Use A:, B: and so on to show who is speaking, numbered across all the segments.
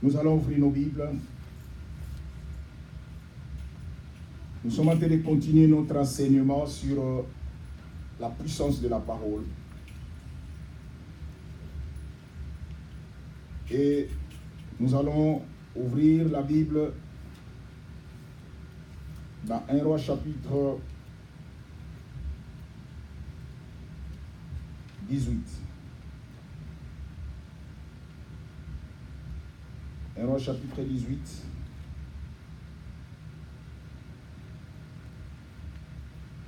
A: Nous allons ouvrir nos Bibles. Nous sommes en train de continuer notre enseignement sur la puissance de la parole. Et nous allons ouvrir la Bible dans 1 Roi chapitre 18. 1 Roi chapitre 18.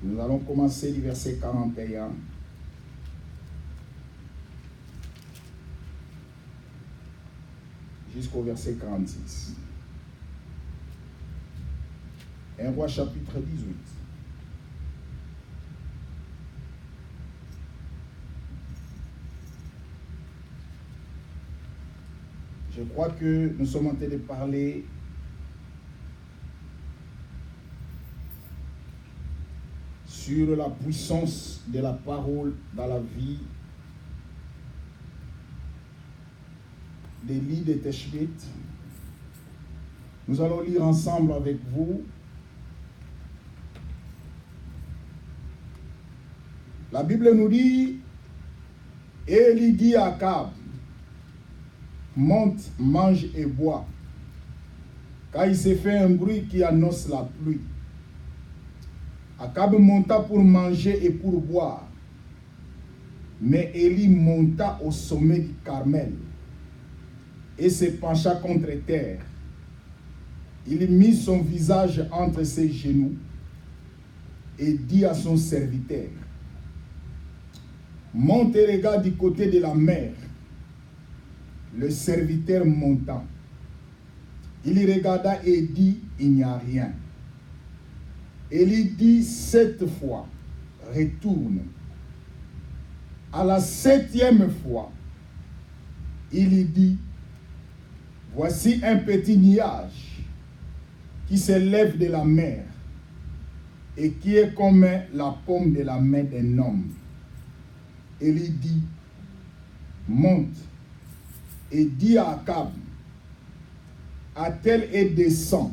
A: Nous allons commencer du verset 41 jusqu'au verset 46. 1 Roi chapitre 18. Je crois que nous sommes en train de parler sur la puissance de la parole dans la vie d'Élie de Tishbite. Nous allons lire ensemble avec vous la Bible nous dit, Élie dit à Akab, monte, mange et bois, car il s'est fait un bruit qui annonce la pluie. Akab monta pour manger et pour boire, mais Élie monta au sommet du Carmel et se pencha contre terre. Il mit son visage entre ses genoux et dit à son serviteur, monte et regarde du côté de la mer. Le serviteur monta. Il y regarda et dit, il n'y a rien. Élie dit 7 fois, retourne. À la 7e fois, il y dit, voici un petit nuage qui s'élève de la mer et qui est comme la paume de la main d'un homme. Élie dit, monte et dit à Akab, attelle et descend,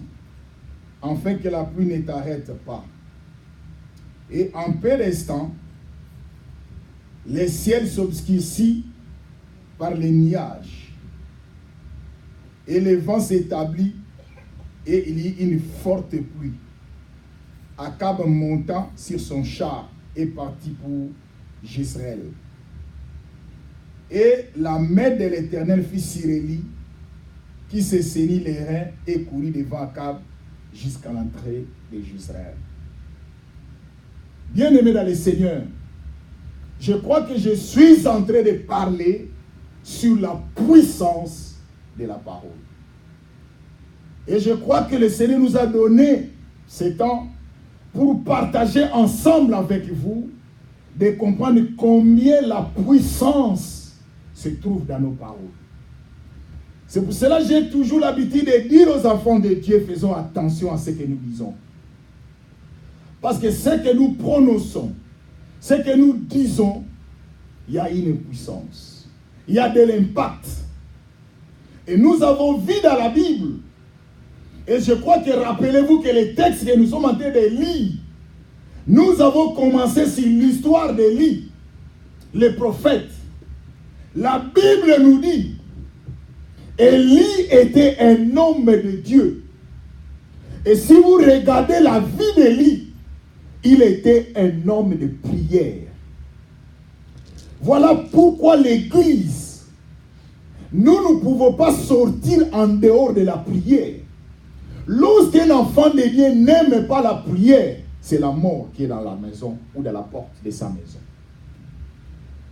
A: afin que la pluie ne t'arrête pas. Et en peu d'instant, le ciel s'obscurcit par les nuages, et le vent s'établit, et il y eut une forte pluie. Akab monta sur son char et partit pour Jezreel. Et la main de l'Éternel fit sur Élie, qui se saignit les reins et courut devant Akab jusqu'à l'entrée de Jezreel. Bien-aimés dans le Seigneur, je crois que je suis en train de parler sur la puissance de la parole. Et je crois que le Seigneur nous a donné ce temps pour partager ensemble avec vous, de comprendre combien la puissance se trouve dans nos paroles. C'est pour cela que j'ai toujours l'habitude de dire aux enfants de Dieu, faisons attention à ce que nous disons. Parce que ce que nous prononçons, ce que nous disons, il y a une puissance. Il y a de l'impact. Et nous avons vu dans la Bible, et je crois que rappelez-vous que les textes que nous sommes en train de lire, nous avons commencé sur l'histoire d'Élie, le prophète. La Bible nous dit, Élie était un homme de Dieu. Et si vous regardez la vie d'Élie, il était un homme de prière. Voilà pourquoi l'Église, nous ne pouvons pas sortir en dehors de la prière. Lorsqu'un enfant de Dieu n'aime pas la prière, c'est la mort qui est dans la maison ou dans la porte de sa maison.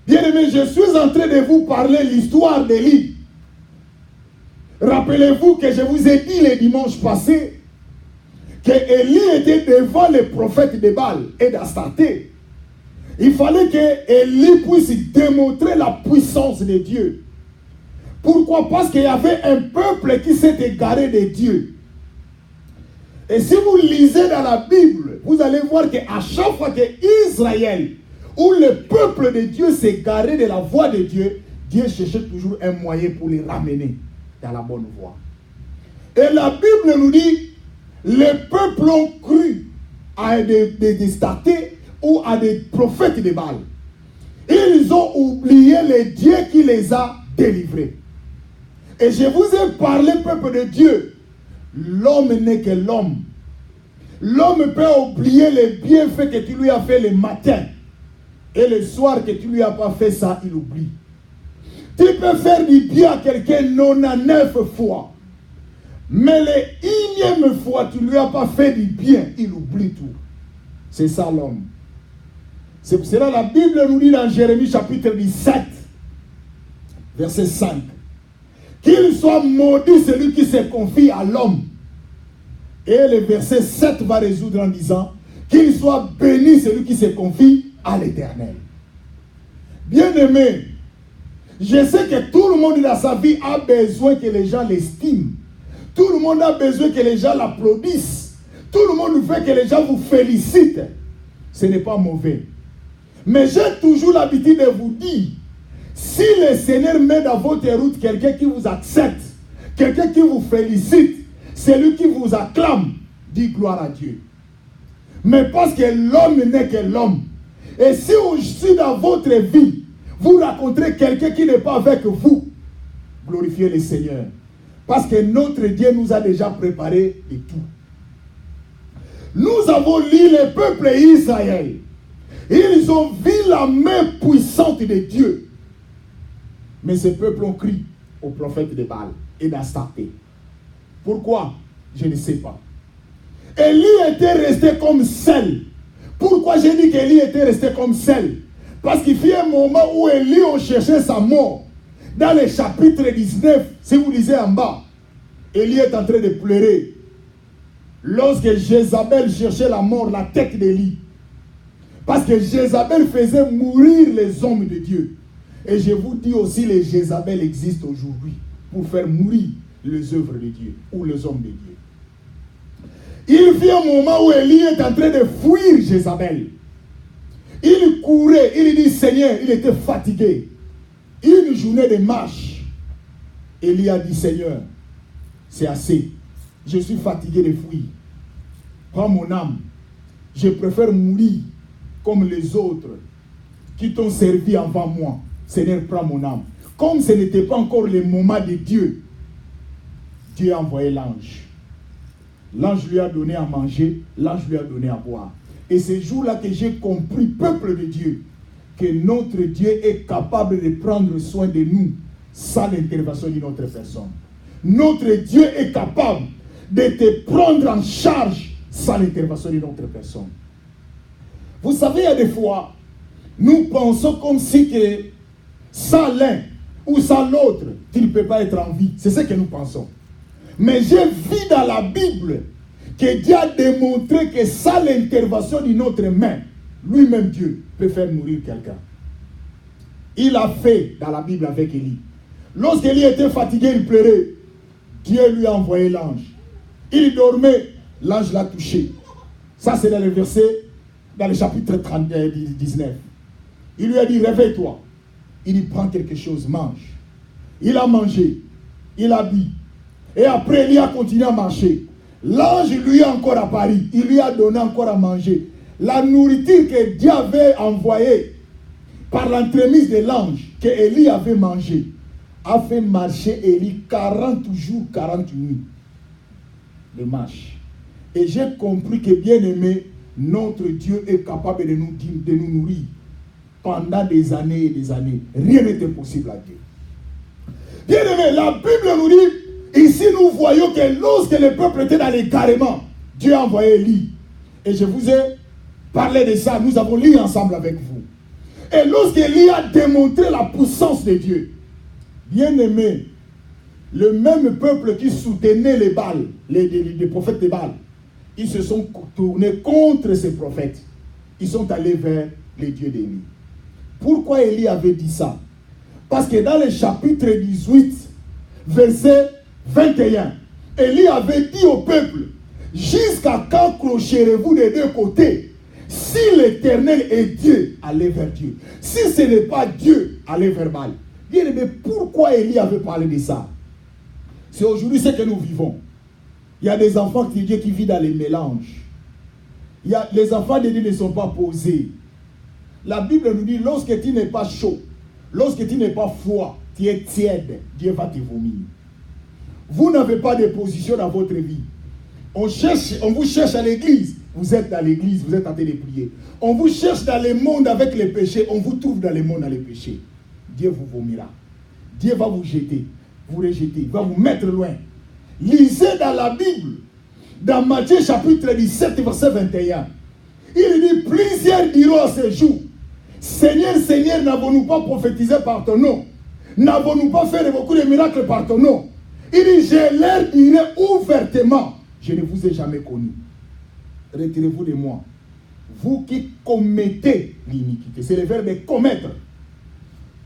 A: Bien-aimés, je suis en train de vous parler l'histoire d'Élie. Rappelez-vous que je vous ai dit le dimanche passé que Élie était devant les prophètes de Baal et d'Astarté. Il fallait que Élie puisse démontrer la puissance de Dieu. Pourquoi? Parce qu'il y avait un peuple qui s'est égaré de Dieu. Et si vous lisez dans la Bible, vous allez voir qu'à chaque fois que Israël ou le peuple de Dieu s'est égaré de la voie de Dieu, Dieu cherchait toujours un moyen pour les ramener. dans la bonne voie. Et la Bible nous dit, les peuples ont cru à des statues ou à des prophètes de Baal. Ils ont oublié le Dieu qui les a délivrés. Et je vous ai parlé, peuple de Dieu, l'homme n'est que l'homme. L'homme peut oublier les bienfaits que tu lui as fait le matin. Et le soir que tu lui as pas fait ça, il oublie. Tu peux faire du bien à quelqu'un 99 fois. Mais l'énième fois, tu ne lui as pas fait du bien, il oublie tout. C'est ça l'homme. C'est pour cela la Bible nous dit dans Jérémie chapitre 17, verset 5. Qu'il soit maudit celui qui se confie à l'homme. Et le verset 7 va résoudre en disant, qu'il soit béni celui qui se confie à l'Éternel. Bien-aimé, je sais que tout le monde dans sa vie a besoin que les gens l'estiment. Tout le monde a besoin que les gens l'applaudissent. Tout le monde veut que les gens vous félicitent. Ce n'est pas mauvais. Mais j'ai toujours l'habitude de vous dire, si le Seigneur met dans votre route quelqu'un qui vous accepte, quelqu'un qui vous félicite, celui qui vous acclame, dit gloire à Dieu. Mais parce que l'homme n'est que l'homme. Et si aussi dans votre vie, vous rencontrez quelqu'un qui n'est pas avec vous, glorifiez le Seigneur. Parce que notre Dieu nous a déjà préparé et tout. Nous avons lu le peuple Israël. Ils ont vu la main puissante de Dieu. Mais ces peuples ont crié au prophète de Baal et d'Astarté. Pourquoi? Je ne sais pas. Élie était resté comme seul. Pourquoi j'ai dit qu'Élie était resté comme seul? Parce qu'il y a un moment où Élie a cherché sa mort. Dans le chapitre 19, si vous lisez en bas, Élie est en train de pleurer. Lorsque Jézabel cherchait la mort, la tête d'Élie. Parce que Jézabel faisait mourir les hommes de Dieu. Et je vous dis aussi, les Jézabel existent aujourd'hui pour faire mourir les œuvres de Dieu ou les hommes de Dieu. Il vit un moment où Élie est en train de fuir Jézabel. Il courait, il dit Seigneur, il était fatigué. Une journée de marche. Élie a dit Seigneur, c'est assez. Je suis fatigué de fuir. Prends mon âme. Je préfère mourir comme les autres qui t'ont servi avant moi. Seigneur, prends mon âme. Comme ce n'était pas encore le moment de Dieu, Dieu a envoyé l'ange. L'ange lui a donné à manger, l'ange lui a donné à boire. Et c'est ce jour-là que j'ai compris, peuple de Dieu, que notre Dieu est capable de prendre soin de nous sans l'intervention d'une autre personne. Notre Dieu est capable de te prendre en charge sans l'intervention d'une autre personne. Vous savez, il y a des fois, nous pensons comme si que sans l'un ou sans l'autre, tu ne peux pas être en vie. C'est ce que nous pensons. Mais j'ai vu dans la Bible que Dieu a démontré que sans l'intervention d'une autre main, lui-même Dieu peut faire mourir quelqu'un. Il a fait dans la Bible avec Élie. Lorsqu'Élie était fatigué, il pleurait. Dieu lui a envoyé l'ange. Il dormait, l'ange l'a touché. Ça c'est dans le verset, dans le chapitre 19. Il lui a dit, réveille-toi. Il y prend quelque chose, mange. Il a mangé, il a bu. Et après, il a continué à marcher. L'ange lui a encore apparu. Il lui a donné encore à manger. La nourriture que Dieu avait envoyée par l'entremise de l'ange que Élie avait mangé a fait marcher Élie 40 jours, 40 nuits de marche. Et j'ai compris que, bien aimé, notre Dieu est capable de nous nourrir pendant des années et des années. Rien n'est impossible à Dieu. Bien aimé, la Bible nous dit, ici nous voyons que lorsque le peuple était dans l'égarement, Dieu a envoyé Élie. Et je vous ai parlé de ça, nous avons lu ensemble avec vous. Et lorsqu'Élie a démontré la puissance de Dieu, bien aimé, le même peuple qui soutenait les Baals, les prophètes de Baal, ils se sont tournés contre ces prophètes. Ils sont allés vers les dieux d'Élie. Pourquoi Élie avait dit ça? Parce que dans le chapitre 18, verset 21, Élie avait dit au peuple, jusqu'à quand clocherez-vous des deux côtés? Si l'Éternel est Dieu, allez vers Dieu. Si ce n'est pas Dieu, allez vers Baal. Bien aimé, pourquoi Élie avait parlé de ça? C'est aujourd'hui ce que nous vivons. Il y a des enfants de Dieu qui vivent dans les mélanges. Les enfants de Dieu ne sont pas posés. La Bible nous dit, lorsque tu n'es pas chaud, lorsque tu n'es pas froid, tu es tiède, Dieu va te vomir. Vous n'avez pas de position dans votre vie. On vous cherche à l'église. Vous êtes dans l'église, vous êtes en train de prier. On vous cherche dans le monde avec les péchés. On vous trouve dans le monde avec les péchés. Dieu vous vomira. Dieu va vous jeter, vous rejeter, va vous mettre loin. Lisez dans la Bible, dans Matthieu chapitre 17, verset 21. Il dit, plusieurs diront à ce jour, Seigneur, Seigneur, n'avons-nous pas prophétisé par ton nom? N'avons-nous pas fait beaucoup de miracles par ton nom? Il dit, je leur dirai ouvertement, je ne vous ai jamais connu. Retirez-vous de moi. Vous qui commettez l'iniquité. C'est le verbe commettre.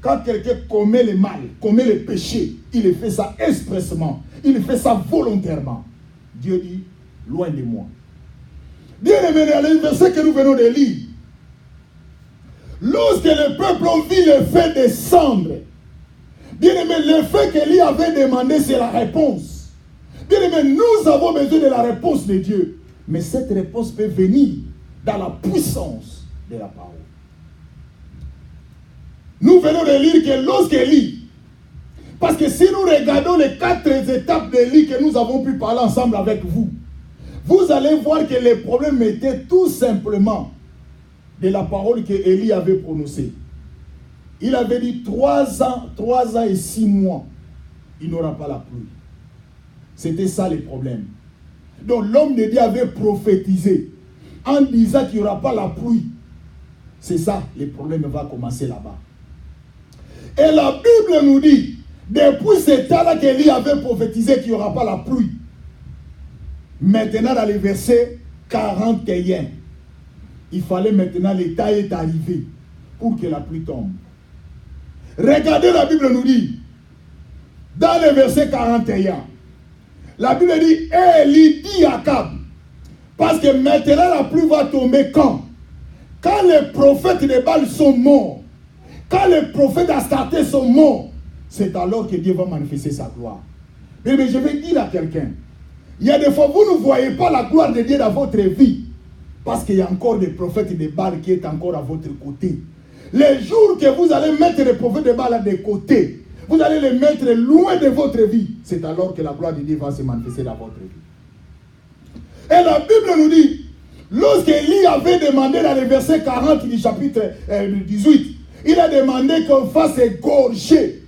A: Quand quelqu'un commet le mal, commet le péché, il fait ça expressement. Il fait ça volontairement. Dieu dit, loin de moi. Bien aimé, dans le verset que nous venons de lire, lorsque le peuple a vu le feu descendre, bien aimé, le feu qu'Élie avait demandé, c'est la réponse. Bien aimé, nous avons besoin de la réponse de Dieu. Mais cette réponse peut venir dans la puissance de la parole. Nous venons de lire que lorsqu'Élie, parce que si nous regardons les 4 étapes d'Élie que nous avons pu parler ensemble avec vous, vous allez voir que les problèmes étaient tout simplement de la parole que Élie avait prononcée. Il avait dit 3 ans et 6 mois, il n'aura pas la pluie. C'était ça le problème. Donc l'homme de Dieu avait prophétisé en disant qu'il n'y aura pas la pluie. C'est ça, le problème va commencer là-bas. Et la Bible nous dit, depuis ce temps-là qu'Élie avait prophétisé qu'il n'y aura pas la pluie. Maintenant dans le verset 41, il fallait maintenant, le temps est arrivé pour que la pluie tombe. Regardez, la Bible nous dit, dans le verset 41, la Bible dit, Élie dit à Akab, parce que maintenant la pluie va tomber quand? Quand les prophètes de Baal sont morts, quand les prophètes d'Astarté sont morts, c'est alors que Dieu va manifester sa gloire. Mais je vais dire à quelqu'un, il y a des fois vous ne voyez pas la gloire de Dieu dans votre vie, parce qu'il y a encore des prophètes de Baal qui sont encore à votre côté. Les jours que vous allez mettre les prophètes de Baal de côté, vous allez les mettre loin de votre vie, c'est alors que la gloire de Dieu va se manifester dans votre vie. Et la Bible nous dit, lorsqu'Élie avait demandé dans le verset 40 du chapitre 18, il a demandé qu'on fasse égorger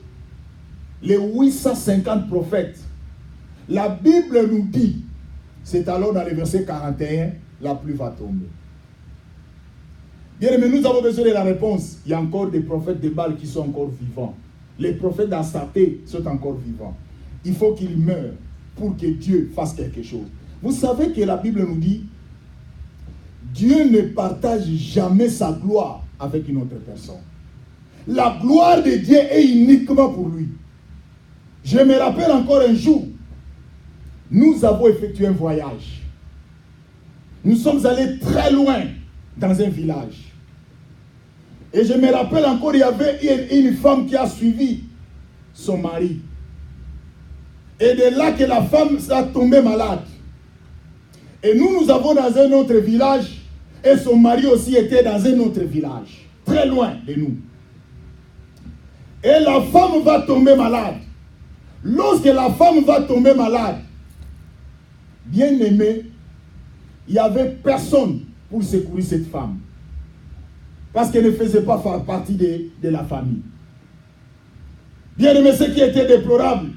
A: les 850 prophètes. La Bible nous dit, c'est alors dans le verset 41, la pluie va tomber. Bien aimé, nous avons besoin de la réponse. Il y a encore des prophètes de Baal qui sont encore vivants. Les prophètes d'Astarté sont encore vivants. Il faut qu'ils meurent pour que Dieu fasse quelque chose. Vous savez que la Bible nous dit, Dieu ne partage jamais sa gloire avec une autre personne. La gloire de Dieu est uniquement pour lui. Je me rappelle encore un jour, nous avons effectué un voyage. Nous sommes allés très loin dans un village. Et je me rappelle encore, il y avait une femme qui a suivi son mari. Et de là que la femme a tombé malade. Et nous avons dans un autre village, et son mari aussi était dans un autre village, très loin de nous. Et la femme va tomber malade. Lorsque la femme va tomber malade, bien aimé, il n'y avait personne pour secourir cette femme. Parce qu'elle ne faisait pas partie de la famille. Bien aimé, ce qui était déplorable,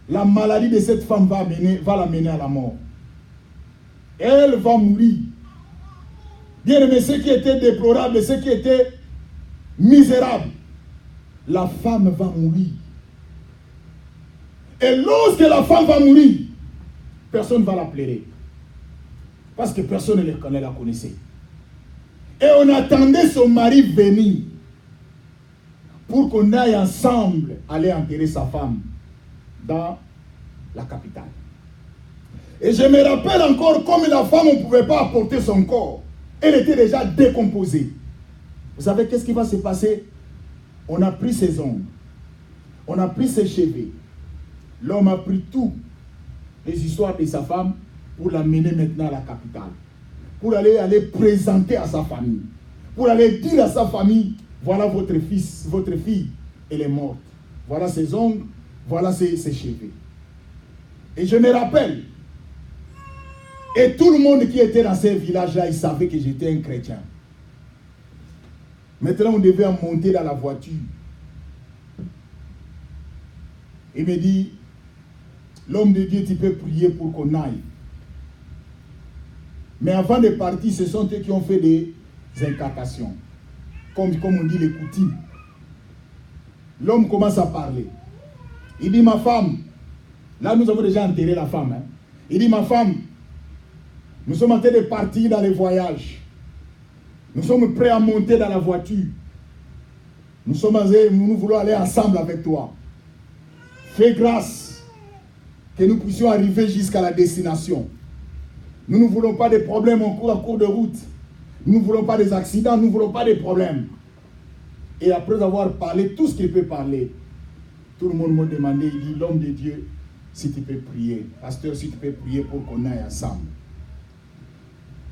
A: la maladie de cette femme va l'amener à la mort. Elle va mourir. Bien aimé, ce qui était déplorable, ce qui était misérable, la femme va mourir. Et lorsque la femme va mourir, personne ne va la pleurer. Parce que personne ne la connaissait. Et on attendait son mari venir pour qu'on aille ensemble aller enterrer sa femme dans la capitale. Et je me rappelle encore, comme la femme ne pouvait pas apporter son corps, elle était déjà décomposée. Vous savez qu'est-ce qui va se passer? On a pris ses ongles, on a pris ses cheveux, L'homme a pris tout, les histoires de sa femme, pour l'amener maintenant à la capitale. Pour aller présenter à sa famille. Pour aller dire à sa famille, voilà votre fils, votre fille, elle est morte. Voilà ses ongles, voilà ses cheveux. Et je me rappelle, et tout le monde qui était dans ces villages-là, il savait que j'étais un chrétien. Maintenant, on devait monter dans la voiture. Il me dit, l'homme de Dieu, tu peux prier pour qu'on aille. Mais avant de partir, ce sont eux qui ont fait des incantations. Comme on dit les coutumes. L'homme commence à parler. Il dit, ma femme, là nous avons déjà enterré la femme. Hein. Il dit, ma femme, nous sommes en train de partir dans les voyages. Nous sommes prêts à monter dans la voiture. Nous voulons aller ensemble avec toi. Fais grâce que nous puissions arriver jusqu'à la destination. Nous ne voulons pas de problèmes en cours de route. Nous ne voulons pas des accidents, nous ne voulons pas de problèmes. Et après avoir parlé tout ce qu'il peut parler, tout le monde m'a demandé, il dit, l'homme de Dieu, si tu peux prier. Pasteur, si tu peux prier pour qu'on aille ensemble.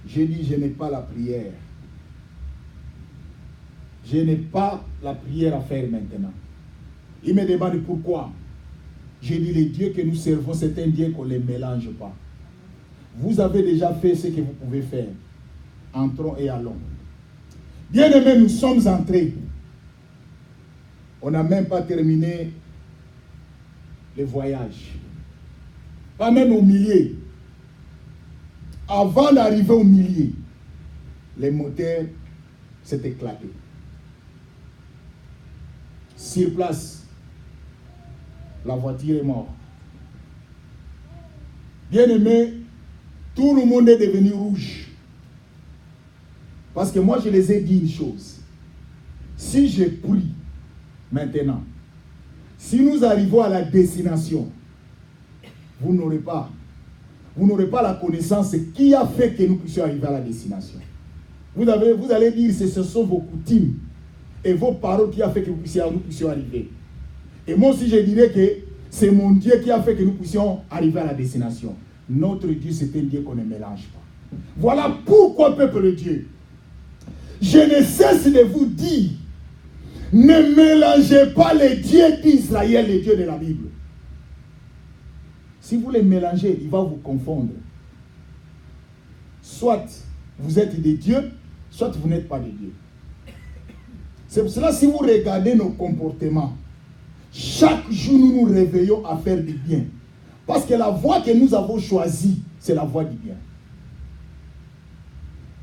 A: J'ai dit, je n'ai pas la prière. Je n'ai pas la prière à faire maintenant. Il me demande pourquoi. J'ai dit, les dieux que nous servons, c'est un Dieu qu'on ne les mélange pas. Vous avez déjà fait ce que vous pouvez faire. Entrons et allons. Bien aimés, nous sommes entrés. On n'a même pas terminé le voyage. Pas même au milieu. Avant d'arriver au milieu, les moteurs s'est éclaté. Sur place, la voiture est morte. Bien aimé, tout le monde est devenu rouge. Parce que moi, je les ai dit une chose. Si je prie maintenant, si nous arrivons à la destination, vous n'aurez pas la connaissance de qui a fait que nous puissions arriver à la destination. Vous allez dire que ce sont vos coutumes et vos paroles qui a fait que nous puissions arriver. Et moi aussi, je dirais que c'est mon Dieu qui a fait que nous puissions arriver à la destination. Notre Dieu, c'est un Dieu qu'on ne mélange pas. Voilà pourquoi, peuple de Dieu, je ne cesse de vous dire, ne mélangez pas les dieux d'Israël, les dieux de la Bible. Si vous les mélangez, il va vous confondre. Soit vous êtes des dieux, soit vous n'êtes pas des dieux. C'est pour cela, si vous regardez nos comportements, chaque jour nous nous réveillons à faire du bien. Parce que la voie que nous avons choisie, c'est la voie du bien.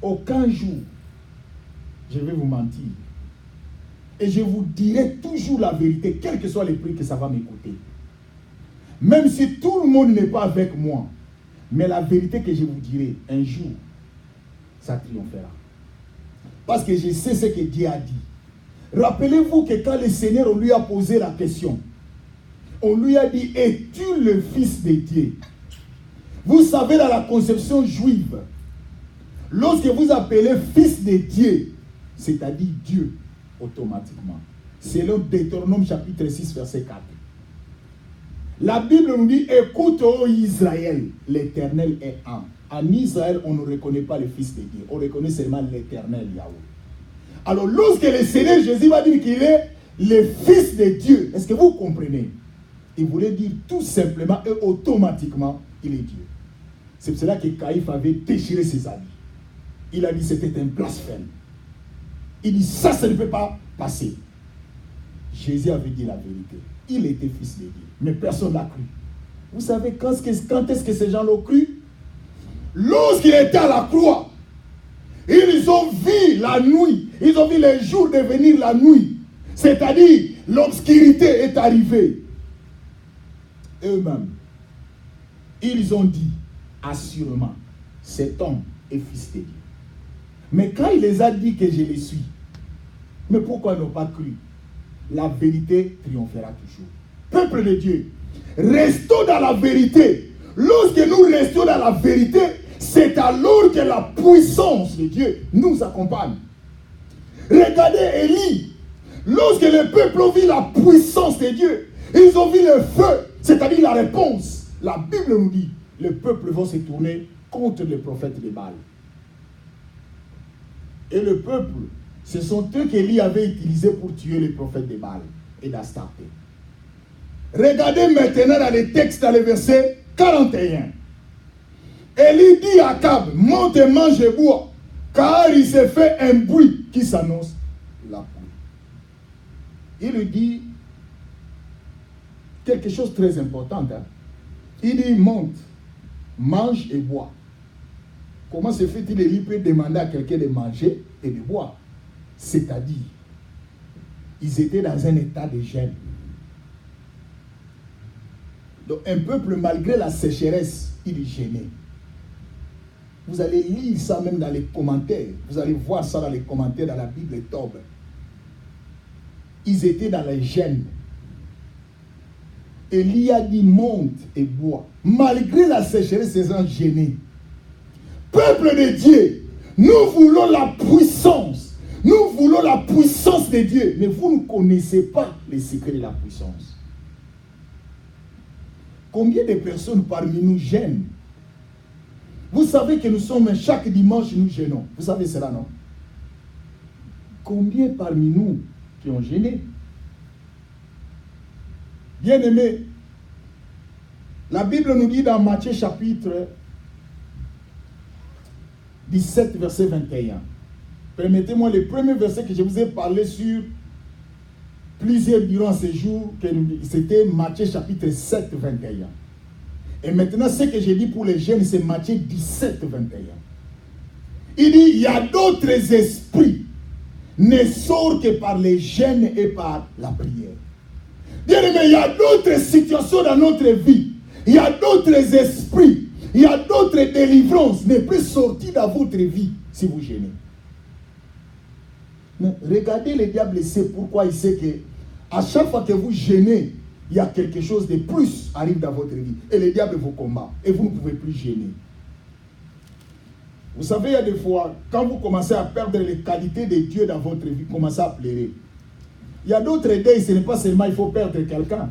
A: Aucun jour, je vais vous mentir. Et je vous dirai toujours la vérité, quel que soit le prix que ça va m'écouter. Même si tout le monde n'est pas avec moi, mais la vérité que je vous dirai, un jour, ça triomphera. Parce que je sais ce que Dieu a dit. Rappelez-vous que quand le Seigneur, on lui a posé la question, on lui a dit, es-tu le Fils de Dieu? Vous savez, dans la conception juive, lorsque vous appelez Fils de Dieu, c'est-à-dire Dieu, automatiquement. Selon Deutéronome chapitre 6, verset 4. La Bible nous dit, écoute, ô Israël, l'Éternel est un. En Israël, on ne reconnaît pas le Fils de Dieu. On reconnaît seulement l'Éternel Yahweh. Alors, lorsque le Seigneur Jésus va dire qu'il est le Fils de Dieu, est-ce que vous comprenez? Il voulait dire tout simplement et automatiquement, il est Dieu. C'est pour cela que Caïphe avait déchiré ses habits. Il a dit c'était un blasphème. Il dit ça ne peut pas passer. Jésus avait dit la vérité. Il était Fils de Dieu. Mais personne n'a cru. Vous savez quand est-ce que ces gens l'ont cru? Lorsqu'il était à la croix. Ils ont vu la nuit. Ils ont vu les jours devenir la nuit. C'est-à-dire, l'obscurité est arrivée. Eux-mêmes, ils ont dit, assurément, cet homme est Fils de Dieu. Mais quand il les a dit que je les suis, mais pourquoi ils n'ont pas cru? La vérité triomphera toujours. Peuple de Dieu, restons dans la vérité. Lorsque nous restons dans la vérité, c'est alors que la puissance de Dieu nous accompagne. Regardez Élie. Lorsque le peuple a vu la puissance de Dieu, ils ont vu le feu, C'est-à-dire la réponse. La Bible nous dit, le peuple va se tourner contre les prophètes de Baal. Et le peuple, ce sont eux qu'Élie avait utilisés pour tuer les prophètes de Baal et d'Astarté. Regardez maintenant dans les textes, dans le verset 41. Élie dit à Akab, monte et mange et bois, car il s'est fait un bruit qui s'annonce la pluie. Il lui dit quelque chose de très important. Hein? Il dit, monte, mange et bois. Comment se fait-il Élie peut demander à quelqu'un de manger et de boire? C'est-à-dire, ils étaient dans un état de gêne. Donc un peuple, malgré la sécheresse, il est gêné. Vous allez lire ça même dans les commentaires. Vous allez voir ça dans les commentaires dans la Bible Tob. Ils étaient dans la gêne. Élie a dit monte et bois. Malgré la sécheresse, ils sont gênés. Peuple de Dieu, nous voulons la puissance. Nous voulons la puissance de Dieu. Mais vous ne connaissez pas les secrets de la puissance. Combien de personnes parmi nous gênent? Vous savez que nous sommes chaque dimanche, nous gênons. Vous savez cela, non? Combien parmi nous qui ont gêné? Bien-aimés, la Bible nous dit dans Matthieu chapitre 17, verset 21. Permettez-moi le premier verset que je vous ai parlé sur plusieurs durant ces jours, c'était Matthieu chapitre 7, 21. Et maintenant, ce que j'ai dit pour les jeunes, c'est Matthieu 17, 21. Il dit, il y a d'autres esprits, ne sortent que par les jeûnes et par la prière. Bien aimé, il y a d'autres situations dans notre vie. Il y a d'autres esprits. Il y a d'autres délivrances ne peuvent sortir dans votre vie si vous gênez. Mais regardez le diable, c'est pourquoi il sait que à chaque fois que vous gênez, il y a quelque chose de plus qui arrive dans votre vie. Et le diable vous combat. Et vous ne pouvez plus gêner. Vous savez, il y a des fois, quand vous commencez à perdre les qualités de Dieu dans votre vie, vous commencez à pleurer. Il y a d'autres idées, ce n'est pas seulement il faut perdre quelqu'un.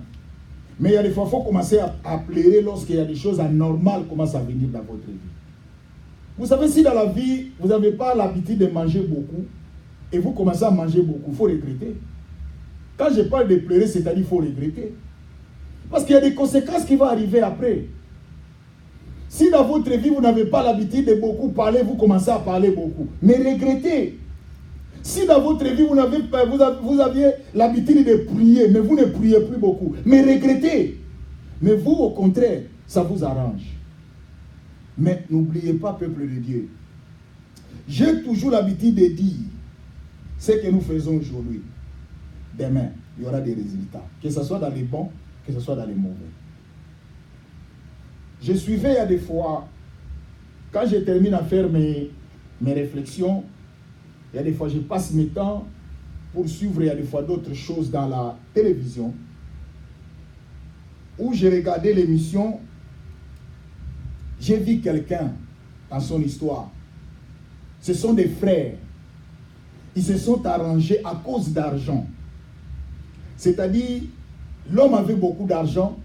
A: Mais il y a des fois, il faut commencer à pleurer lorsqu'il y a des choses anormales qui commencent à venir dans votre vie. Vous savez, si dans la vie, vous n'avez pas l'habitude de manger beaucoup, et vous commencez à manger beaucoup, il faut regretter. Quand je parle de pleurer, c'est-à-dire qu'il faut regretter. Parce qu'il y a des conséquences qui vont arriver après. Si dans votre vie, vous n'avez pas l'habitude de beaucoup parler, vous commencez à parler beaucoup. Mais regrettez. Si dans votre vie, vous aviez l'habitude de prier, mais vous ne priez plus beaucoup, mais regrettez. Mais vous, au contraire, ça vous arrange. Mais n'oubliez pas, peuple de Dieu, j'ai toujours l'habitude de dire ce que nous faisons aujourd'hui. Demain, il y aura des résultats. Que ce soit dans les bons, que ce soit dans les mauvais. Je suivais il y a des fois, quand je termine à faire mes réflexions, il y a des fois je passe mes temps pour suivre, il y a des fois d'autres choses dans la télévision, où j'ai regardé l'émission, j'ai vu quelqu'un dans son histoire. Ce sont des frères. Ils se sont arrangés à cause d'argent. C'est-à-dire, l'homme avait beaucoup d'argent.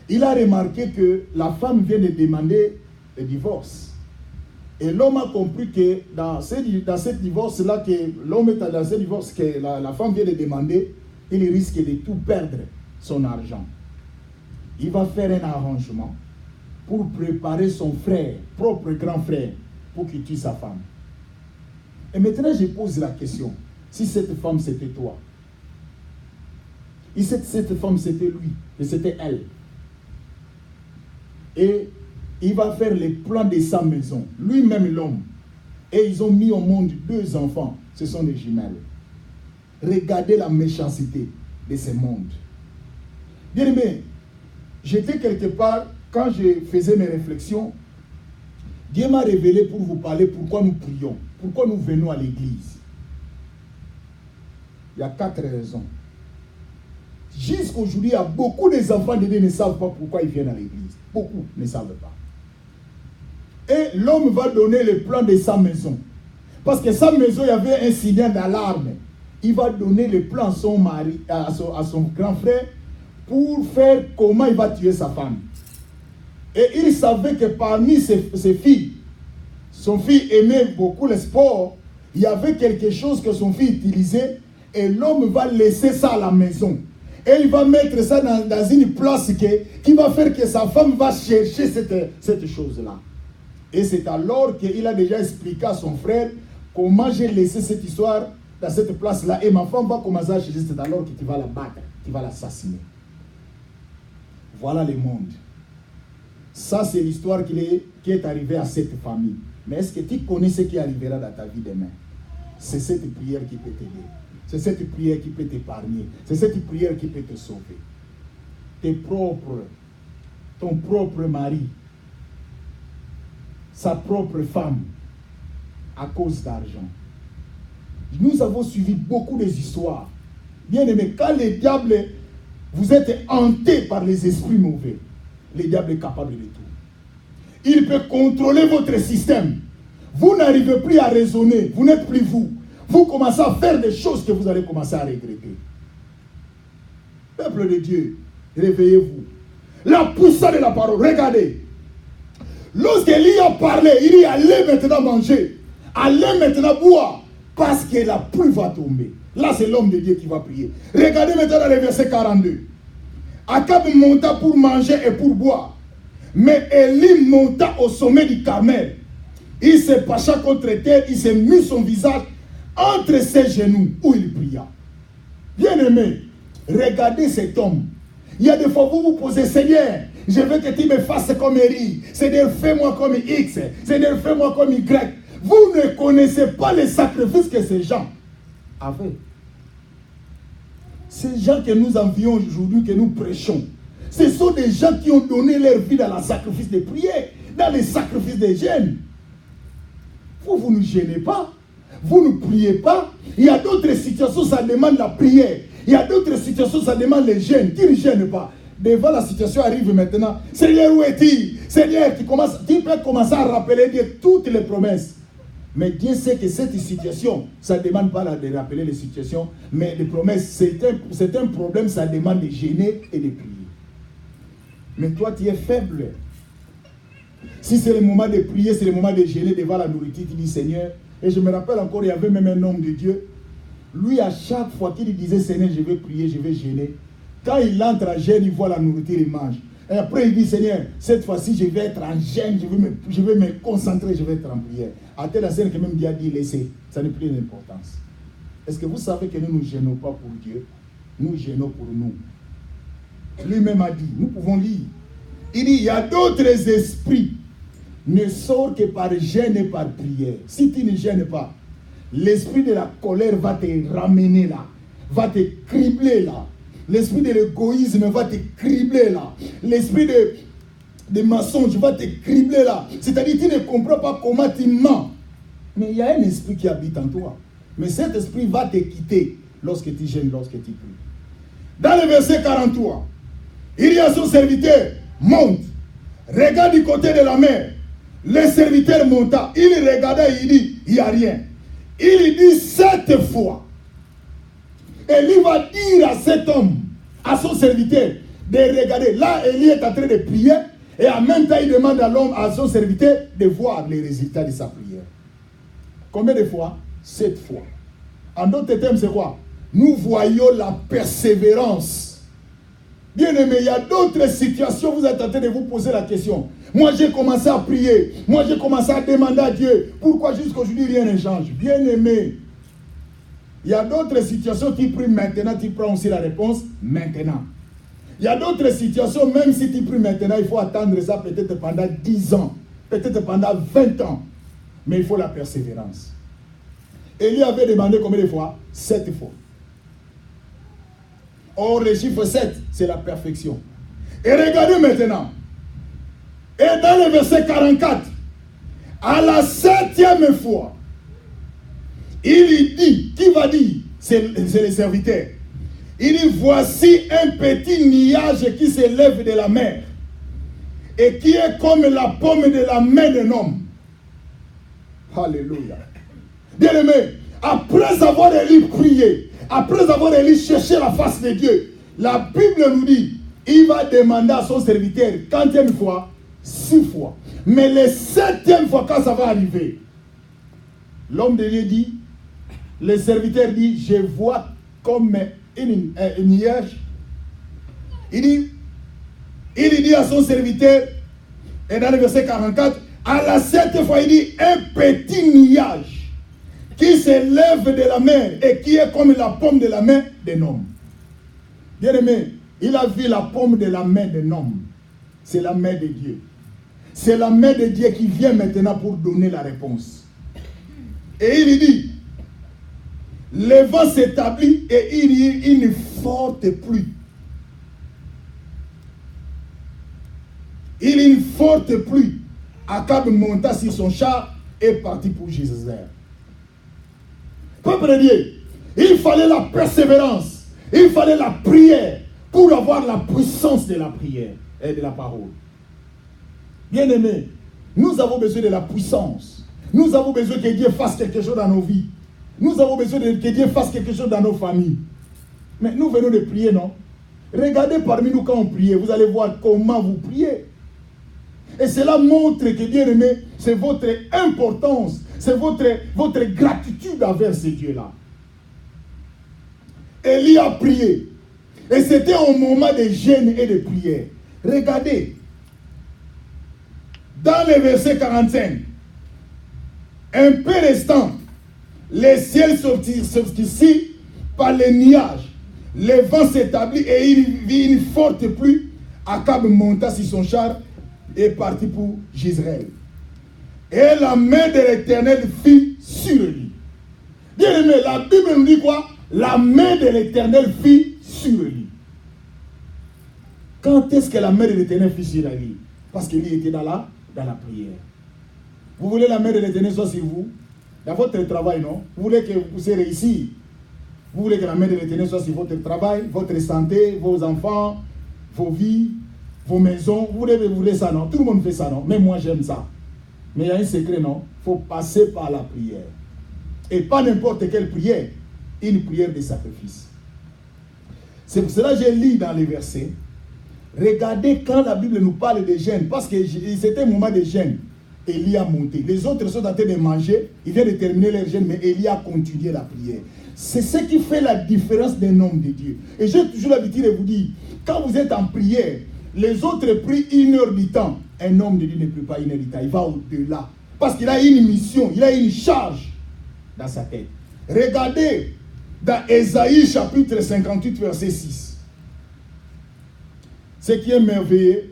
A: Il a remarqué que la femme vient de demander le divorce. Et l'homme a compris que dans ce divorce-là, que l'homme est dans ce divorce que la femme vient de demander, il risque de tout perdre, son argent. Il va faire un arrangement pour préparer son frère, propre grand frère, pour qu'il tue sa femme. Et maintenant, je pose la question, si cette femme c'était toi, et cette femme c'était lui, et c'était elle, et il va faire les plans de sa maison, lui-même l'homme, et ils ont mis au monde 2 enfants, ce sont des jumelles. Regardez la méchanceté de ce monde. Bien aimé, j'étais quelque part, quand je faisais mes réflexions, Dieu m'a révélé pour vous parler pourquoi nous prions, pourquoi nous venons à l'église. Il y a 4 raisons. Jusqu'aujourd'hui, il y a beaucoup d'enfants de Dieu qui ne savent pas pourquoi ils viennent à l'église. Beaucoup ne savent pas. Et l'homme va donner le plan de sa maison. Parce que sa maison, il y avait un signal d'alarme. Il va donner le plan à son mari, à son grand frère, pour faire comment il va tuer sa femme. Et il savait que parmi ses filles, son fils aimait beaucoup le sport, il y avait quelque chose que son fils utilisait et l'homme va laisser ça à la maison. Et il va mettre ça dans une place qui va faire que sa femme va chercher cette chose-là. Et c'est alors qu'il a déjà expliqué à son frère comment j'ai laissé cette histoire dans cette place-là. Et ma femme va commencer à chercher, c'est alors que tu vas la battre, tu vas l'assassiner. Voilà le monde. Ça, c'est l'histoire qui est arrivée à cette famille. Mais est-ce que tu connais ce qui arrivera dans ta vie demain? C'est cette prière qui peut t'aider. C'est cette prière qui peut t'épargner. C'est cette prière qui peut te sauver. Ton propre mari, sa propre femme, à cause d'argent. Nous avons suivi beaucoup des histoires. Bien aimé, quand le diable, vous êtes hanté par les esprits mauvais, le diable est capable de tout. Il peut contrôler votre système. Vous n'arrivez plus à raisonner. Vous n'êtes plus vous. Vous commencez à faire des choses que vous allez commencer à regretter. Peuple de Dieu, réveillez-vous. La puissance de la parole, regardez. Lorsqu'Élie a parlé, il dit allez maintenant manger, allez maintenant boire, parce que la pluie va tomber. Là, c'est l'homme de Dieu qui va prier. Regardez maintenant dans le verset 42. Akab monta pour manger et pour boire. Mais Élie monta au sommet du Carmel. Il se pencha contre terre, il s'est mis son visage entre ses genoux où il pria. Bien-aimé, regardez cet homme. Il y a des fois vous vous posez, Seigneur, je veux que tu me fasses comme Élie. Seigneur, fais-moi comme X. Seigneur, fais-moi comme Y. Vous ne connaissez pas les sacrifices que ces gens avaient. Ces gens que nous envions aujourd'hui, que nous prêchons, ce sont des gens qui ont donné leur vie dans le sacrifice de prière, dans les sacrifices de jeûne. Vous ne gênez pas. Vous ne priez pas. Il y a d'autres situations, ça demande la prière. Il y a d'autres situations, ça demande le jeûne. Qui ne gêne pas? Devant la situation arrive maintenant. Seigneur, où est-il? Seigneur, tu peux commencer à rappeler Dieu toutes les promesses. Mais Dieu sait que cette situation, ça ne demande pas de rappeler les situations, mais les promesses, c'est un problème, ça demande de gêner et de prier. Mais toi, tu es faible. Si c'est le moment de prier, c'est le moment de gêner devant la nourriture, tu dis Seigneur. Et je me rappelle encore, il y avait même un homme de Dieu. Lui, à chaque fois qu'il disait Seigneur, je vais prier, je vais gêner. Quand il entre en gêne, il voit la nourriture, il mange. Et après, il dit Seigneur, cette fois-ci, je vais être en gêne, je vais me concentrer, je vais être en prière. À telle scène que même Dieu a dit laissez, ça n'a plus d'importance. Est-ce que vous savez que nous ne nous gênons pas pour Dieu? Nous gênons pour nous. Lui-même a dit, nous pouvons lire. Il dit, il y a d'autres esprits ne sortent que par gêne et par prière. Si tu ne gênes pas, l'esprit de la colère va te ramener là, va te cribler là. L'esprit de l'égoïsme va te cribler là. L'esprit de mensonge va te cribler là. C'est-à-dire tu ne comprends pas comment tu mens. Mais il y a un esprit qui habite en toi. Mais cet esprit va te quitter lorsque tu gênes, lorsque tu pries. Dans le verset 43, il y a son serviteur, monte, regarde du côté de la mer. Le serviteur monta, il regarda et il dit, il n'y a rien. Il dit 7 fois. Et lui va dire à cet homme, à son serviteur, de regarder. Là, Élie est en train de prier, et en même temps, il demande à l'homme, à son serviteur, de voir les résultats de sa prière. Combien de fois? 7 fois. En d'autres termes, c'est quoi? Nous voyons la persévérance. Bien aimé, il y a d'autres situations, vous êtes en train de vous poser la question. Moi, j'ai commencé à prier. Moi, j'ai commencé à demander à Dieu. Pourquoi jusqu'aujourd'hui, rien ne change? Bien aimé, il y a d'autres situations qui prient maintenant, tu prends aussi la réponse maintenant. Il y a d'autres situations, même si tu pries maintenant, il faut attendre ça peut-être pendant 10 ans, peut-être pendant 20 ans. Mais il faut la persévérance. Élie avait demandé combien de fois? 7 fois. Or, le chiffre 7, c'est la perfection. Et regardez maintenant. Et dans le verset 44, à la 7e fois, il dit, qui va dire? C'est le serviteur. Il dit, voici un petit nuage qui s'élève de la mer et qui est comme la paume de la main d'un homme. Alléluia. Bien aimé, après avoir Élie prié, après avoir Élie cherché la face de Dieu, la Bible nous dit, il va demander à son serviteur, quantième fois? 6 fois. Mais la 7e fois, quand ça va arriver, l'homme de Dieu dit, le serviteur dit, je vois comme une nuage. Il dit à son serviteur, et dans le verset 44, à la 7e fois, il dit, un petit nuage qui se lève de la mer et qui est comme la paume de la main d'un homme. Bien aimé, il a vu la paume de la main d'un homme. C'est la main de Dieu. C'est la main de Dieu qui vient maintenant pour donner la réponse. Et il dit, le vent s'établit et il y a une forte pluie. Il y a une forte pluie. Akab monta sur son char et partit pour Jézréel. Peuple de Dieu, il fallait la persévérance, il fallait la prière pour avoir la puissance de la prière et de la parole. Bien aimé, nous avons besoin de la puissance. Nous avons besoin que Dieu fasse quelque chose dans nos vies. Nous avons besoin que Dieu fasse quelque chose dans nos familles. Mais nous venons de prier, non? Regardez parmi nous quand on prie, vous allez voir comment vous priez. Et cela montre que, bien aimé, c'est votre importance, c'est votre gratitude envers ce Dieu-là. Élie a prié. Et c'était un moment de jeûne et de prière. Regardez. Dans le verset 45, un peu restant, les ciels s'obscurcissent par les nuages. Le vent s'établit et il vit une forte pluie. Akab monta sur son char et partit pour Jézréel. Et la main de l'Éternel fit sur lui. Bien aimé, la Bible nous dit quoi? La main de l'Éternel fit sur lui. Quand est-ce que la main de l'Éternel fit sur lui? Parce qu'il était dans la prière. Vous voulez la main de l'Éternel soit sur vous? Dans votre travail, non? Vous voulez que vous puissiez réussir? Vous voulez que la main de l'Éternel soit sur votre travail, votre santé, vos enfants, vos vies, vos maisons? Vous voulez ça, non? Tout le monde fait ça, non? Même moi, j'aime ça. Mais il y a un secret, non? Il faut passer par la prière. Et pas n'importe quelle prière. Une prière de sacrifice. C'est pour cela que j'ai lu dans les versets. Regardez quand la Bible nous parle de jeûne. Parce que c'était un moment de jeûne. Élie a monté. Les autres sont en train de manger. Ils viennent de terminer leur jeûne. Mais Élie a continué la prière. C'est ce qui fait la différence d'un homme de Dieu. Et j'ai toujours l'habitude de vous dire, quand vous êtes en prière, les autres prient 1 heure du temps. Un homme de Dieu ne prie pas 1 heure du temps. Il va au-delà. Parce qu'il a une mission, il a une charge dans sa tête. Regardez dans Ésaïe chapitre 58 verset 6. Ce qui est merveilleux,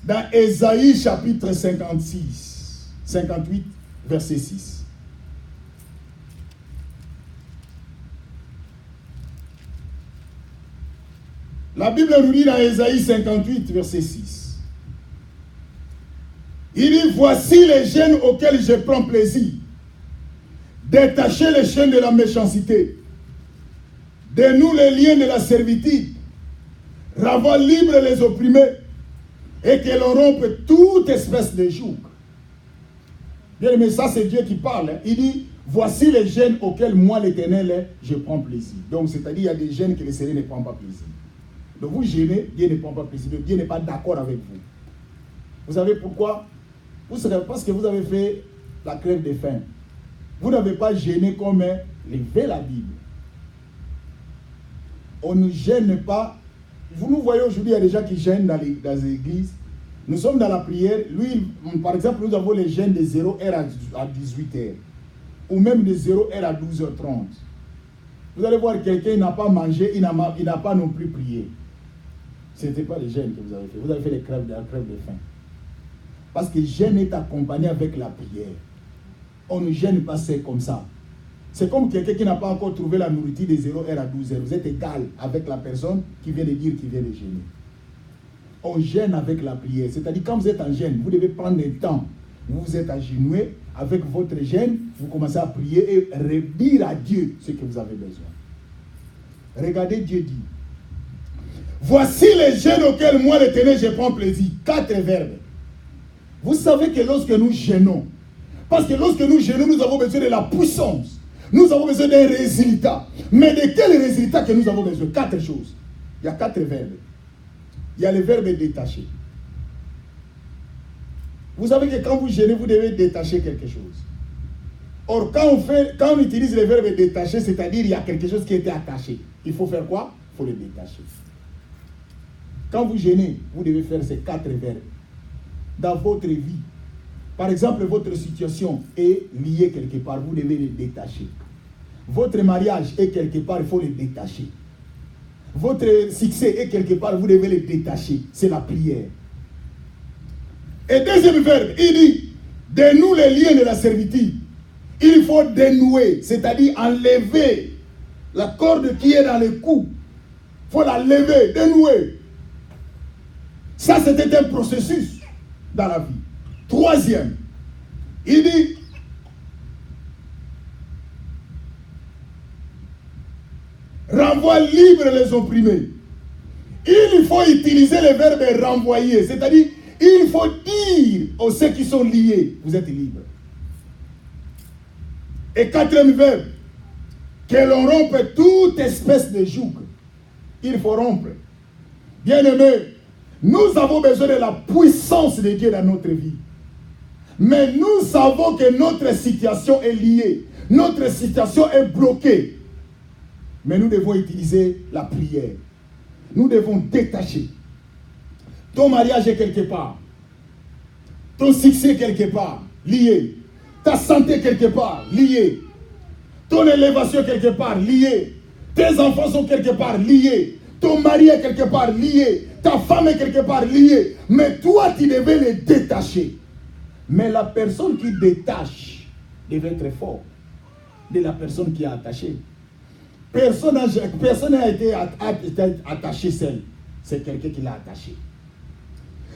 A: dans Ésaïe chapitre 58 verset 6. La Bible nous dit dans Ésaïe 58 verset 6. Il dit, voici les chaînes auxquelles je prends plaisir. Détacher les chaînes de la méchanceté. Dénoue les liens de la servitude. Rends libres les opprimés. Et que l'on rompe toute espèce de joug. Bien aimé, ça c'est Dieu qui parle. Hein. Il dit, voici les chaînes auxquelles moi l'Éternel, je prends plaisir. Donc c'est-à-dire il y a des chaînes que le Seigneur ne prend pas plaisir. Donc vous gênez, Dieu ne prend pas plaisir. Dieu n'est pas d'accord avec vous. Vous savez pourquoi? Parce que vous avez fait la crève de faim. Vous n'avez pas gêné comme lever la Bible. On ne gêne pas. Vous nous voyez aujourd'hui, il y a des gens qui gênent dans les églises. Nous sommes dans la prière. Lui, par exemple, nous avons les gênes de 0h à 18h. Ou même de 0h à 12h30. Vous allez voir quelqu'un qui n'a pas mangé, il n'a pas non plus prié. Ce n'était pas les gênes que vous avez fait. Vous avez fait la crève de faim. Parce que gêne est accompagné avec la prière. On ne gêne pas, c'est comme ça. C'est comme quelqu'un qui n'a pas encore trouvé la nourriture de 0h à 12h. Vous êtes égal avec la personne qui vient de dire qu'il vient de gêner. On gêne avec la prière. C'est-à-dire quand vous êtes en gêne, vous devez prendre le temps. Vous êtes agenouillé avec votre gêne, vous commencez à prier et redire à Dieu ce que vous avez besoin. Regardez, Dieu dit, voici les gênes auxquels moi l'Éternel je prends plaisir. 4 verbes. Vous savez que lorsque nous gênons, parce que lorsque nous gênons, nous avons besoin de la puissance. Nous avons besoin d'un résultat. Mais de quel résultat que nous avons besoin? 4 choses. Il y a 4 verbes. Il y a le verbe détacher. Vous savez que quand vous gênez, vous devez détacher quelque chose. Or, quand on utilise le verbe détacher, c'est-à-dire il y a quelque chose qui était attaché. Il faut faire quoi? Il faut le détacher. Quand vous gênez, vous devez faire ces 4 verbes. Dans votre vie, par exemple, votre situation est liée quelque part, vous devez le détacher. Votre mariage est quelque part, il faut le détacher. Votre succès est quelque part, vous devez le détacher. C'est la prière. Et deuxième verbe, il dit, dénoue les liens de la servitude. Il faut dénouer, c'est-à-dire enlever la corde qui est dans le cou. Il faut la lever, dénouer. Ça, c'était un processus dans la vie. Troisième, il dit, renvoie libre les opprimés. Il faut utiliser le verbe renvoyer, c'est-à-dire, il faut dire aux ceux qui sont liés, vous êtes libres. Et quatrième verbe, que l'on rompe toute espèce de joug. Il faut rompre. Bien-aimés, nous avons besoin de la puissance de Dieu dans notre vie. Mais nous savons que notre situation est liée. Notre situation est bloquée. Mais nous devons utiliser la prière. Nous devons détacher. Ton mariage est quelque part. Ton succès est quelque part. Lié. Ta santé quelque part. Lié. Ton élévation quelque part. Lié. Tes enfants sont quelque part. Liés. Ton mari est quelque part. Lié. Ta femme est quelque part. Liée. Mais toi, tu devais les détacher. Mais la personne qui détache devait être fort de la personne qui est attachée. Personne n'a été attaché seul. C'est quelqu'un qui l'a attaché.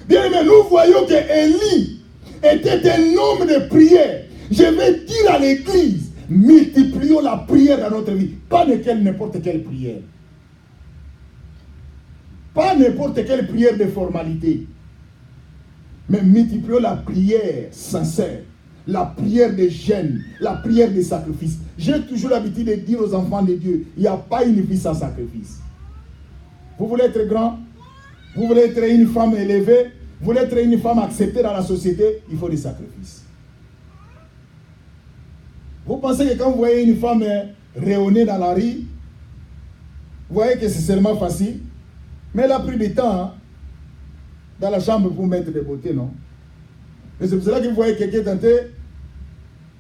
A: Bien, mais nous voyons que Élie était un homme de prière. Je vais dire à l'église, multiplions la prière dans notre vie. Pas n'importe quelle prière. Pas n'importe quelle prière de formalité. Mais multiplions la prière sincère. La prière de jeûne, la prière de sacrifice. J'ai toujours l'habitude de dire aux enfants de Dieu, il n'y a pas une vie sans sacrifice. Vous voulez être grand? Vous voulez être une femme élevée? Vous voulez être une femme acceptée dans la société? Il faut des sacrifices. Vous pensez que quand vous voyez une femme rayonner dans la rue, vous voyez que c'est seulement facile? Mais elle a pris du temps dans la chambre pour mettre des beautés, non? Et c'est pour cela que vous voyez quelqu'un tenter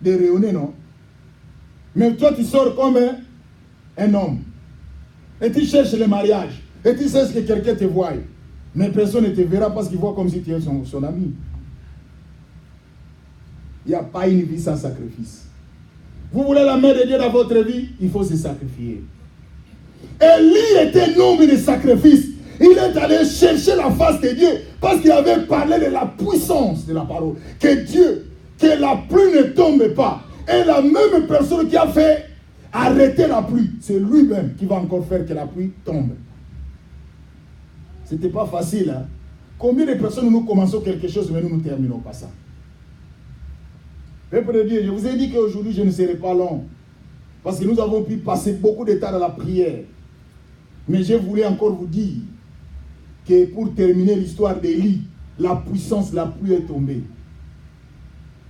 A: de rayonner, non? Mais toi, tu sors comme un homme. Et tu cherches le mariage. Et tu sais que quelqu'un te voit. Mais personne ne te verra parce qu'il voit comme si tu es son ami. Il n'y a pas une vie sans sacrifice. Vous voulez la main de Dieu dans votre vie? Il faut se sacrifier. Élie était un homme de sacrifice. Il est allé chercher la face de Dieu parce qu'il avait parlé de la puissance de la parole. Que Dieu, que la pluie ne tombe pas. Et la même personne qui a fait arrêter la pluie, c'est lui-même qui va encore faire que la pluie tombe. C'était pas facile. Hein? Combien de personnes nous commençons quelque chose mais nous ne terminons pas ça? Peuple de Dieu, je vous ai dit qu'aujourd'hui je ne serai pas long. Parce que nous avons pu passer beaucoup de temps dans la prière. Mais je voulais encore vous dire que pour terminer l'histoire d'Élie, la puissance, la pluie est tombée.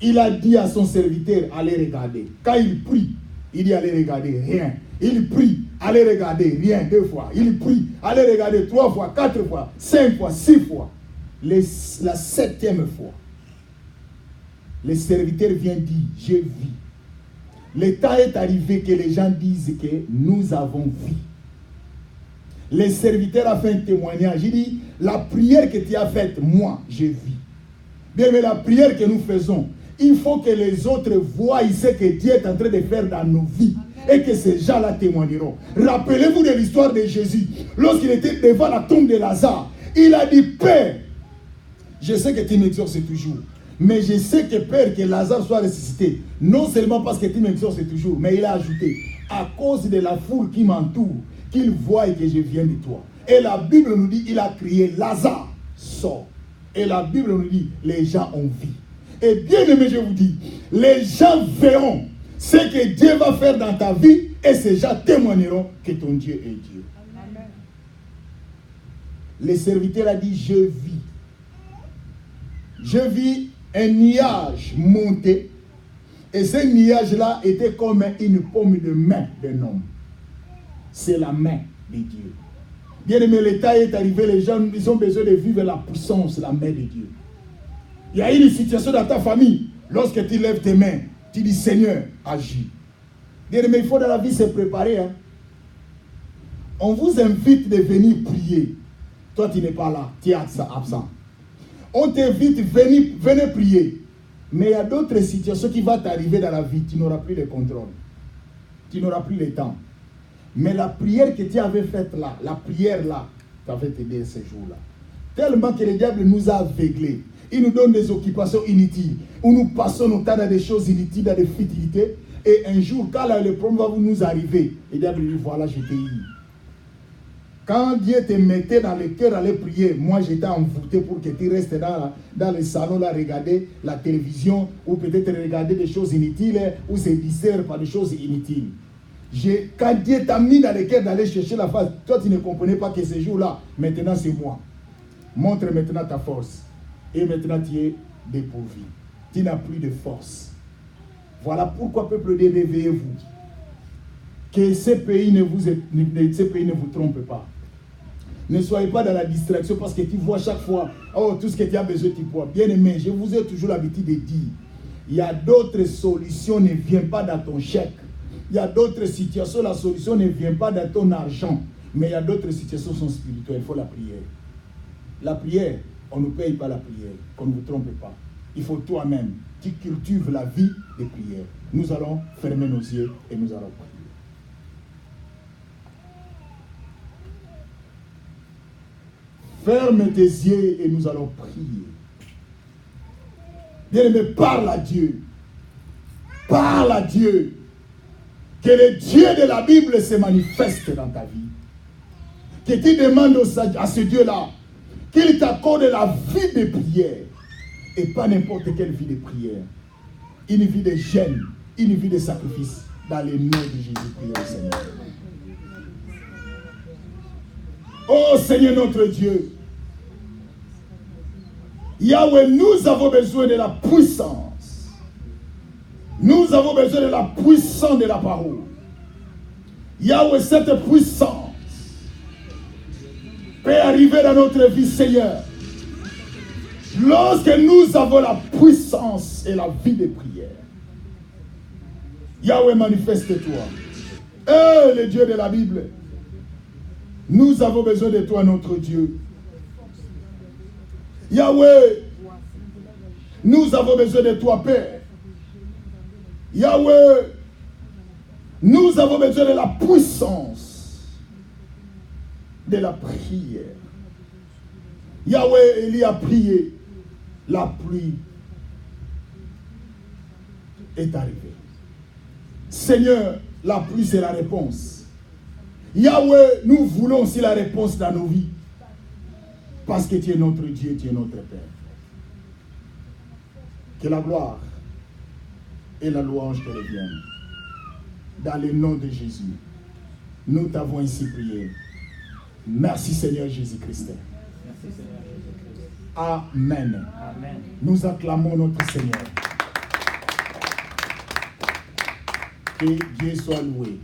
A: Il a dit à son serviteur, allez regarder. Quand il prie, il dit, allez regarder, rien. Il prie, allez regarder, rien, 2 fois. Il prie, allez regarder 3 fois, 4 fois, 5 fois, 6 fois. La 7e fois, le serviteur vient dire, j'ai vu. Le temps est arrivé que les gens disent que nous avons vu. Le serviteur a fait un témoignage. Il dit, la prière que tu as faite, moi, j'ai vu. Bien, mais la prière que nous faisons, il faut que les autres voient ce que Dieu est en train de faire dans nos vies. Amen. Et que ces gens-là témoigneront. Rappelez-vous de l'histoire de Jésus. Lorsqu'il était devant la tombe de Lazare, il a dit, Père, je sais que tu m'exorces toujours. Mais je sais que Père, que Lazare soit ressuscité. Non seulement parce que tu m'exorces toujours, mais il a ajouté, à cause de la foule qui m'entoure, qu'il voie que je viens de toi. Et la Bible nous dit, il a crié, Lazare, sort. Et la Bible nous dit, les gens ont vu. Et bien aimé, je vous dis, les gens verront ce que Dieu va faire dans ta vie et ces gens témoigneront que ton Dieu est Dieu. Amen. le serviteur a dit, je vis. Je vis un nuage monter. Et ce nuage-là était comme une paume de main d'un homme. C'est la main de Dieu. Bien aimé, l'état est arrivé, les gens, ils ont besoin de vivre la puissance, la main de Dieu. Il y a une situation dans ta famille, lorsque tu lèves tes mains, tu dis, Seigneur, agis. Bien aimé, il faut dans la vie se préparer. Hein. On vous invite de venir prier. Toi, tu n'es pas là, tu es absent. On t'invite, venez prier. Mais il y a d'autres situations qui vont t'arriver dans la vie, tu n'auras plus le contrôle. Tu n'auras plus le temps. Mais la prière que tu avais faite là, la prière là, ça va t'aider ce jour-là. Tellement que le diable nous a aveuglés. Il nous donne des occupations inutiles. Où nous passons nos temps dans des choses inutiles, dans des futilités. Et un jour, quand là, le problème va nous arriver, le diable lui dit, voilà, je t'ai eu. Quand Dieu te mettait dans le cœur à aller prier, moi j'étais envoûté pour que tu restes dans le salon là, regarder la télévision, ou peut-être regarder des choses inutiles, ou se distraire par des choses inutiles. Quand Dieu t'a mis dans le cœur d'aller chercher la face, toi tu ne comprenais pas que ce jour-là, maintenant c'est moi. Montre maintenant ta force. Et maintenant tu es dépourvu. Tu n'as plus de force. Voilà pourquoi, peuple de Dieu, réveillez-vous. Que ce pays ne vous trompe pas. Ne soyez pas dans la distraction parce que tu vois chaque fois, oh, tout ce que tu as besoin, tu vois. Bien aimé, je vous ai toujours l'habitude de dire, il y a d'autres solutions, ne vient pas dans ton chèque. Il y a d'autres situations, la solution ne vient pas dans ton argent. Mais il y a d'autres situations qui sont spirituelles, il faut la prière. La prière, on ne paye pas la prière, qu'on ne vous trompe pas. Il faut toi-même, tu cultives la vie de prière. Nous allons fermer nos yeux et nous allons prier. Ferme tes yeux et nous allons prier. Bien-aimé, parle à Dieu. Parle à Dieu. Que le Dieu de la Bible se manifeste dans ta vie. Que tu demandes à ce Dieu-là qu'il t'accorde la vie de prière. Et pas n'importe quelle vie de prière. Une vie de jeûne, une vie de sacrifice. Dans le nom de Jésus, prions au Seigneur. Oh Seigneur notre Dieu, Yahweh, nous avons besoin de la puissance. Nous avons besoin de la puissance de la parole. Yahweh, cette puissance peut arriver dans notre vie, Seigneur. Lorsque nous avons la puissance et la vie de prière. Yahweh, manifeste-toi. Le Dieu de la Bible. Nous avons besoin de toi, notre Dieu. Yahweh, nous avons besoin de toi, Père. Yahweh, nous avons besoin de la puissance de la prière. Yahweh, Élie a prié. La pluie est arrivée. Seigneur, la pluie, c'est la réponse. Yahweh, nous voulons aussi la réponse dans nos vies. Parce que tu es notre Dieu, tu es notre Père. Que la gloire et la louange te reviennent. Dans le nom de Jésus, nous t'avons ainsi prié. Merci Seigneur Jésus-Christ. Amen. Amen. Nous acclamons notre Seigneur. Que Dieu soit loué.